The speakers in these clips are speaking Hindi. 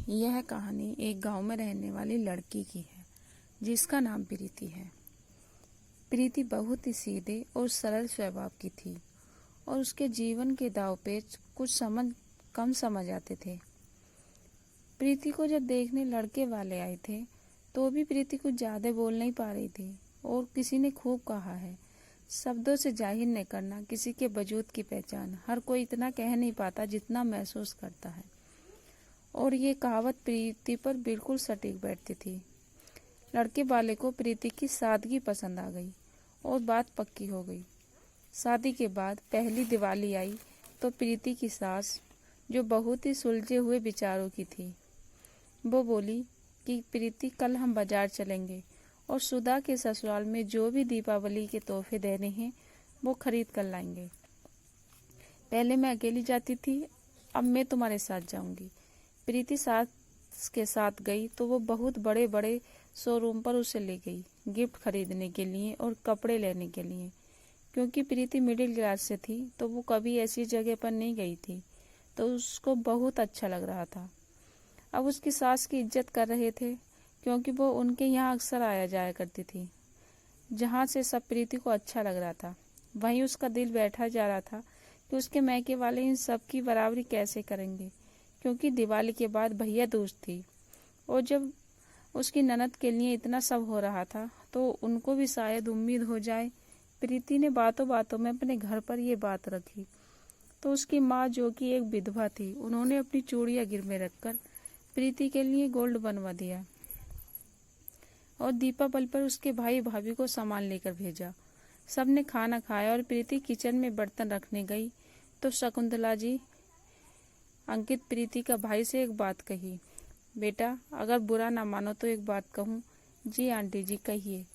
यह कहानी एक गांव में रहने वाली लड़की की है जिसका नाम प्रीति है। प्रीति बहुत ही सीधे और सरल स्वभाव की थी और उसके जीवन के दांवपेच कुछ कम समझ आते थे। प्रीति को जब देखने लड़के वाले आए थे तो भी प्रीति कुछ ज्यादा बोल नहीं पा रही थी और किसी ने खूब कहा है, शब्दों से जाहिर नहीं करना किसी के वजूद की पहचान। हर कोई इतना कह नहीं पाता जितना महसूस करता है। और ये कहावत प्रीति पर बिल्कुल सटीक बैठती थी। लड़के वाले को प्रीति की सादगी पसंद आ गई और बात पक्की हो गई। शादी के बाद पहली दिवाली आई तो प्रीति की सास, जो बहुत ही सुलझे हुए विचारों की थी, वो बोली कि प्रीति कल हम बाजार चलेंगे और सुधा के ससुराल में जो भी दीपावली के तोहफे देने हैं वो खरीद कर लाएंगे। पहले मैं अकेली जाती थी, अब मैं तुम्हारे साथ जाऊंगी। प्रीति सास के साथ गई तो वो बहुत बड़े बड़े शोरूम पर उसे ले गई, गिफ्ट खरीदने के लिए और कपड़े लेने के लिए। क्योंकि प्रीति मिडिल क्लास से थी तो वो कभी ऐसी जगह पर नहीं गई थी, तो उसको बहुत अच्छा लग रहा था। अब उसकी सास की इज्जत कर रहे थे क्योंकि वो उनके यहाँ अक्सर आया जाया करती थी। जहाँ से सब प्रीति को अच्छा लग रहा था, वहीं उसका दिल बैठा जा रहा था कि उसके मैके वाले इन सब की बराबरी कैसे करेंगे। क्योंकि दिवाली के बाद भैया दूज थी और जब उसकी ननद के लिए इतना सब हो रहा था तो उनको भी शायद उम्मीद हो जाए। प्रीति ने बातों बातों में अपने घर पर ये बात रखी तो उसकी माँ, जो कि एक विधवा थी, उन्होंने अपनी चूड़ियां गिरवे रखकर प्रीति के लिए गोल्ड बनवा दिया और दीपावली पर उसके भाई भाभी को सामान लेकर भेजा। सबने खाना खाया और प्रीति किचन में बर्तन रखने गई तो शकुंतला जी, अंकित प्रीति का भाई से एक बात कही। बेटा, अगर बुरा ना मानो तो एक बात कहूँ। जी आंटी जी, कहिए।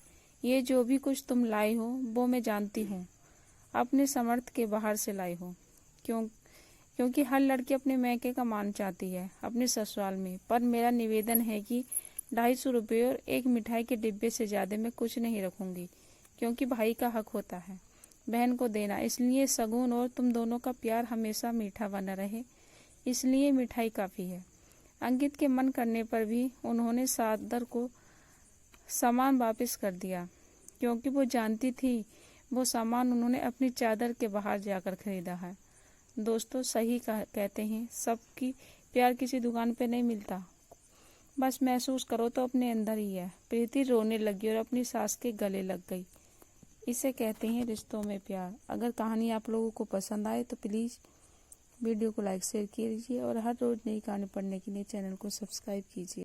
ये जो भी कुछ तुम लाई हो वो मैं जानती हूँ अपने समर्थ के बाहर से लाई हो। क्योंकि हर लड़की अपने मैके का मान चाहती है अपने ससुराल में। पर मेरा निवेदन है कि 250 रुपये और एक मिठाई के डिब्बे से ज्यादा मैं कुछ नहीं रखूंगी, क्योंकि भाई का हक होता है बहन को देना। इसलिए सगुन और तुम दोनों का प्यार हमेशा मीठा बना रहे, इसलिए मिठाई काफी है। अंकित के मन करने पर भी उन्होंने सादर को सामान वापस कर दिया, क्योंकि वो जानती थी वो सामान उन्होंने अपनी चादर के बाहर जाकर खरीदा है। दोस्तों, सही कहते हैं, सबकी प्यार किसी दुकान पे नहीं मिलता, बस महसूस करो तो अपने अंदर ही है। प्रीति रोने लगी और अपनी सास के गले लग गई। इसे कहते हैं रिश्तों में प्यार। अगर कहानी आप लोगों को पसंद आए तो प्लीज़ वीडियो को लाइक शेयर कीजिए और हर रोज नई कहानी पढ़ने के लिए चैनल को सब्सक्राइब कीजिए।